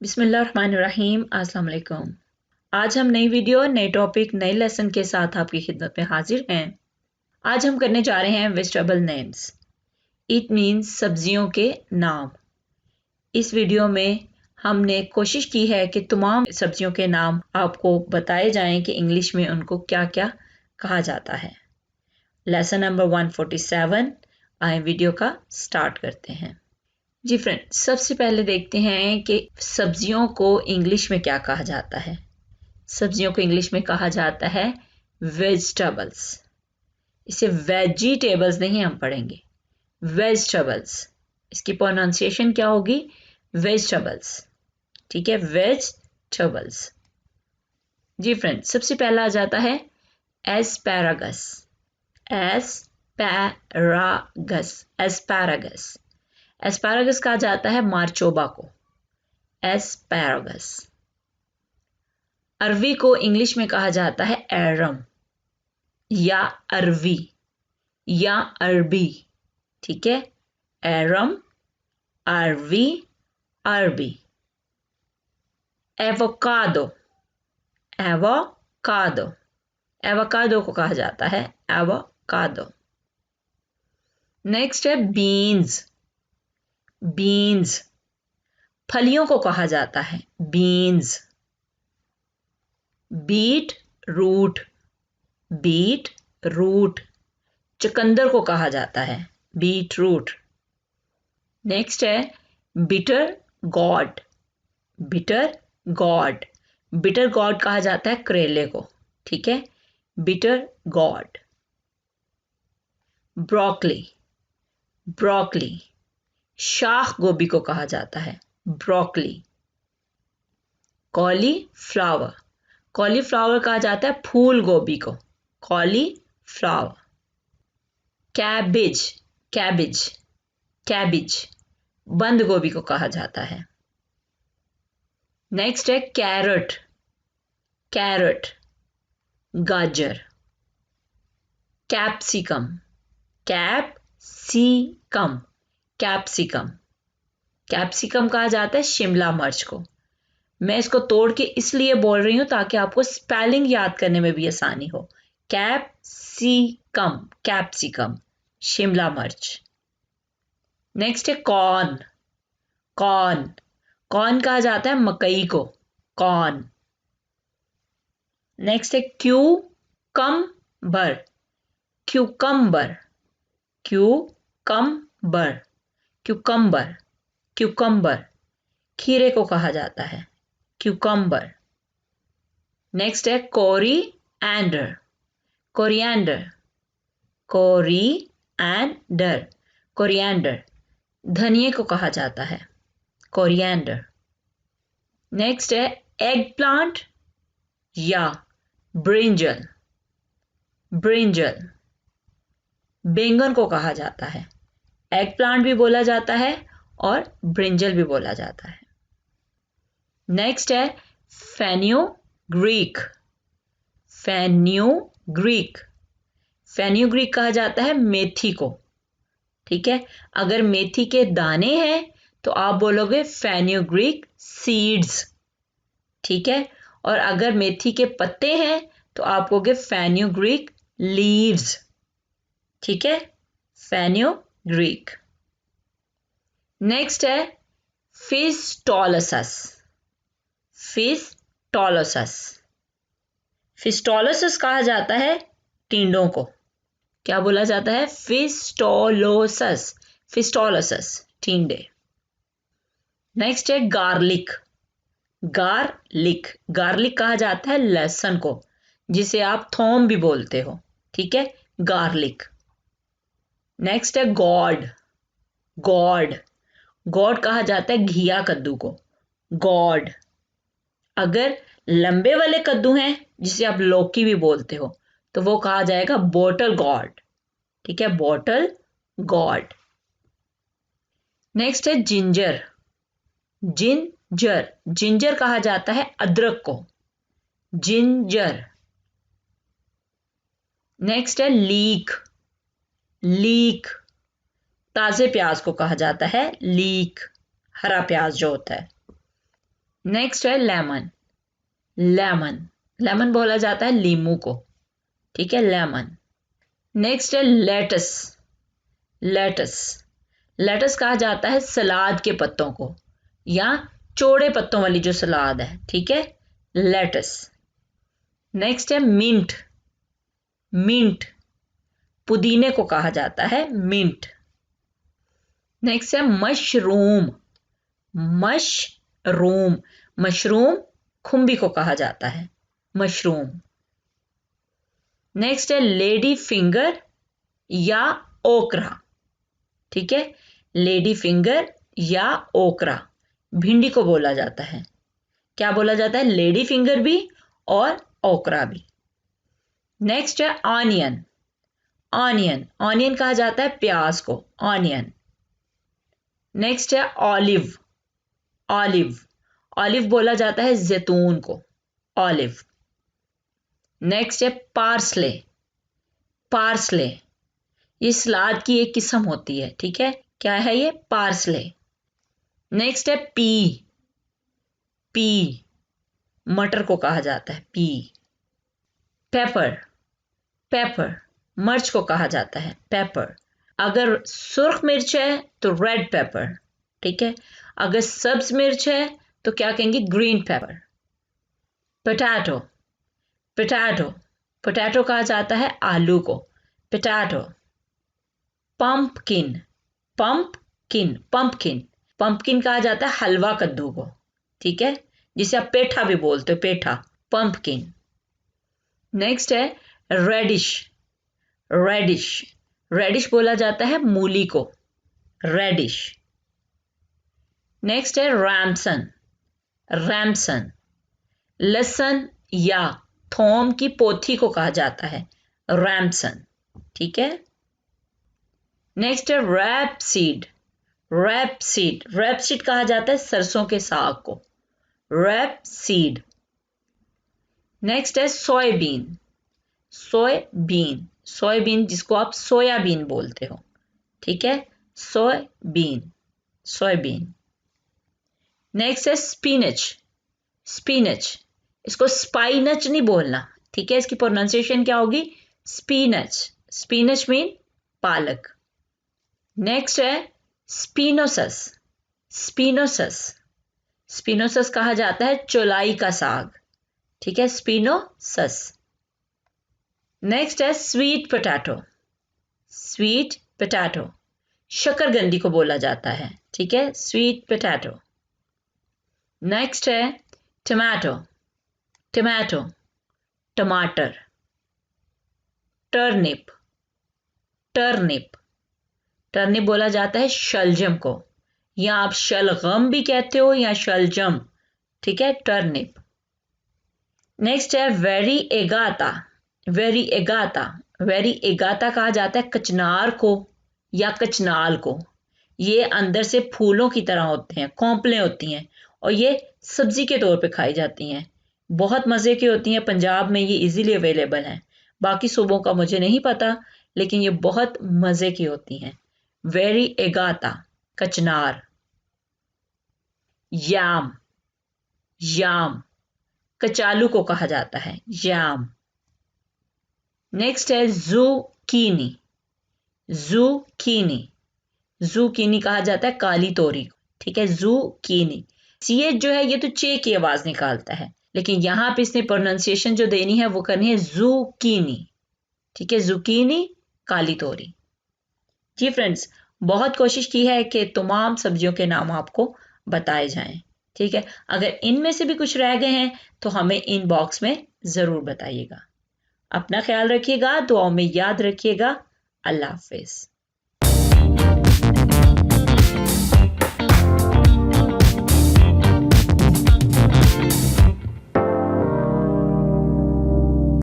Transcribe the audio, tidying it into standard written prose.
बिस्मिल्लाहिर्रहमानिर्रहीम। अस्सलाम वालेकुम। आज हम नई वीडियो नए टॉपिक नए लेसन के साथ आपकी खिदमत में हाजिर हैं। आज हम करने जा रहे हैं वेजिटेबल नेम्स। इट मीन्स सब्जियों के नाम। इस वीडियो में हमने कोशिश की है कि तमाम सब्जियों के नाम आपको बताए जाएं कि इंग्लिश में उनको क्या क्या कहा जाता है। Lesson number 147। आए वीडियो का स्टार्ट करते हैं। जी फ्रेंड, सबसे पहले देखते हैं कि सब्जियों को इंग्लिश में क्या कहा जाता है। सब्जियों को इंग्लिश में कहा जाता है वेजिटेबल्स। इसे वेजिटेबल्स नहीं हम पढ़ेंगे, वेजिटेबल्स। इसकी प्रोनाउंसिएशन क्या होगी? वेजिटेबल्स। ठीक है, वेजिटेबल्स। जी फ्रेंड, सबसे पहला आ जाता है एस्पैरागस। Asparagus, asparagus. एस्पैरागस कहा जाता है मार्चोबा को, एस्पैरागस। अरवी को इंग्लिश में कहा जाता है एरम या अरवी या अरबी। ठीक है, एरम, अरवी, अरबी। एवोकाडो, एवोकाडो, एवोकाडो को कहा जाता है एवोकाडो। नेक्स्ट है बीन्स। बीन्स, फलियों को कहा जाता है beans. Beet root, beet root. चुकंदर को कहा जाता है बीट रूट। नेक्स्ट है bitter gourd. Bitter gourd, bitter gourd कहा जाता है करेले को। ठीक है, बिटर गॉड। Broccoli, broccoli. शाख गोभी को कहा जाता है ब्रोकली। कॉलीफ्लावर, कॉलीफ्लावर कहा जाता है फूल गोभी को, कॉलीफ्लावर। Cabbage, cabbage, cabbage. बंद गोभी को कहा जाता है। नेक्स्ट है कैरट, कैरट। गाजर। Capsicum, capsicum, capsicum. कैप्सिकम कहा जाता है शिमला मिर्च को। मैं इसको तोड़ के इसलिए बोल रही हूं ताकि आपको स्पेलिंग याद करने में भी आसानी हो। कैप्सिकम, कैप्सिकम, शिमला मिर्च। नेक्स्ट है कॉर्न, कॉर्न। कॉर्न कहा जाता है मकई को, कॉर्न। नेक्स्ट है cucumber, cucumber, cucumber, cucumber, cucumber. खीरे को कहा जाता है क्यूकम्बर। नेक्स्ट है कोरिएंडर, कोरिएंडर, कोरिएंडर, कोरिएंडर। धनिये को कहा जाता है कोरिएंडर। नेक्स्ट है एग प्लांट या ब्रिंजल, ब्रिंजल। बैंगन को कहा जाता है, एग प्लांट भी बोला जाता है और ब्रिंजल भी बोला जाता है। नेक्स्ट है फेन्यूग्रीक, फेन्यूग्रीक, फेन्यूग्रीक कहा जाता है मेथी को। ठीक है, अगर मेथी के दाने हैं तो आप बोलोगे फेन्यूग्रीक सीड्स। ठीक है, और अगर मेथी के पत्ते हैं तो आप कहोगे फेन्यूग्रीक लीव्स। ठीक है, फेन्यूग्रीक। नेक्स्ट है फिस्टोलसस, फिस्टोलसस। फिस्टोलसस कहा जाता है टिंडों को। क्या बोला जाता है? फिस्टोलोसस, फिस्टोलसस, टिंडे। नेक्स्ट है गार्लिक, गार्लिक, गार्लिक कहा जाता है लहसुन को, जिसे आप थोम भी बोलते हो। ठीक है, गार्लिक। नेक्स्ट है गॉड, गॉड, गॉड कहा जाता है घिया कद्दू को, गॉड। अगर लंबे वाले कद्दू हैं जिसे आप लौकी भी बोलते हो तो वो कहा जाएगा बोटल गॉड। ठीक है, बोटल गॉड। नेक्स्ट है जिंजर, जिंजर, जिंजर कहा जाता है अदरक को, जिंजर। नेक्स्ट है लीक, लीक। ताजे प्याज को कहा जाता है लीक, हरा प्याज जो होता है। नेक्स्ट है लेमन। लेमन, लेमन बोला जाता है लीमू को, ठीक है, लेमन। नेक्स्ट है लेटस। लेटस, लेटस कहा जाता है सलाद के पत्तों को, या चौड़े पत्तों वाली जो सलाद है, ठीक है, लेटस। नेक्स्ट है मिंट। मिंट, पुदीने को कहा जाता है मिंट। नेक्स्ट है मशरूम। मशरूम, मशरूम खुम्बी को कहा जाता है मशरूम। नेक्स्ट है लेडी फिंगर या ओकरा, ठीक है, लेडी फिंगर या ओकरा, भिंडी को बोला जाता है। क्या बोला जाता है? लेडी फिंगर भी और ओकरा भी। नेक्स्ट है ऑनियन। ऑनियन, ऑनियन कहा जाता है प्याज को, ऑनियन। नेक्स्ट है ऑलिव। ऑलिव, ऑलिव बोला जाता है जैतून को, ऑलिव। नेक्स्ट है पार्सले। पार्सले, ये सलाद की एक किस्म होती है, ठीक है, क्या है ये? पार्सले। नेक्स्ट है पी। पी, मटर को कहा जाता है पी। पेपर। पेपर, मिर्च को कहा जाता है पेपर। अगर सुर्ख मिर्च है तो रेड पेपर, ठीक है, अगर सब्ज मिर्च है तो क्या कहेंगे? Green pepper. Potato. Potato, potato कहा जाता है आलू को, potato. Pumpkin. Pumpkin, pumpkin, pumpkin कहा जाता है हलवा कद्दू को, ठीक है, जिसे आप पेठा भी बोलते हो, पेठा, पंपकिन। नेक्स्ट है रेडिश। रेडिश, रेडिश बोला जाता है मूली को, रेडिश। नेक्स्ट है रैमसन। रैमसन, लहसुन या थोम की पोथी को कहा जाता है रैमसन, ठीक है। नेक्स्ट है rapeseed. Rapeseed, rapeseed कहा जाता है सरसों के साग को, रैप सीड। नेक्स्ट है सोयाबीन। सोयाबीन, सोयाबीन जिसको आप सोयाबीन बोलते हो, ठीक है, सोयाबीन, सोयाबीन। नेक्स्ट है स्पिनच। स्पिनच, इसको स्पाइनच नहीं बोलना, ठीक है, इसकी प्रोनाउंसिएशन क्या होगी? स्पिनच। स्पिनच मीन पालक। नेक्स्ट है स्पिनोसस। स्पिनोसस, स्पिनोसस कहा जाता है चौलाई का साग, ठीक है, स्पिनोसस। नेक्स्ट है स्वीट पोटैटो। स्वीट पोटैटो, शकरकंदी को बोला जाता है, ठीक है, स्वीट पोटैटो। नेक्स्ट है टमाटो। टमाटो, टमाटर। टर्निप। टर्निप, टर्निप बोला जाता है शलजम को, या आप शलगम भी कहते हो या शलजम, ठीक है, टर्निप। नेक्स्ट है वेरी एगाता। वेरी एगाता, वेरी एगाता कहा जाता है कचनार को या कचनाल को। ये अंदर से फूलों की तरह होते हैं, कौंपलें होती हैं, और ये सब्जी के तौर पे खाई जाती हैं, बहुत मज़े की होती हैं। पंजाब में ये इजीली अवेलेबल हैं, बाकी सूबों का मुझे नहीं पता, लेकिन ये बहुत मज़े की होती हैं। वेरी एगाता, कचनार। याम। याम, कचालू को कहा जाता है याम। नेक्स्ट है ज़ुकीनी। ज़ुकीनी, ज़ुकीनी कहा जाता है काली तोरी को, ठीक है, ज़ुकीनी। सीएच जो है ये तो चे की आवाज निकालता है, लेकिन यहाँ पे इसने प्रोनाउंसिएशन जो देनी है वो करनी है ज़ुकीनी, ठीक है, ज़ुकीनी, काली तोरी। जी फ्रेंड्स, बहुत कोशिश की है कि तमाम सब्जियों के नाम आपको बताए जाएं, ठीक है। अगर इनमें से भी कुछ रह गए हैं तो हमें इनबॉक्स में ज़रूर बताइएगा। अपना ख्याल रखिएगा, दुआओं में याद रखिएगा। अल्लाह हाफिज़।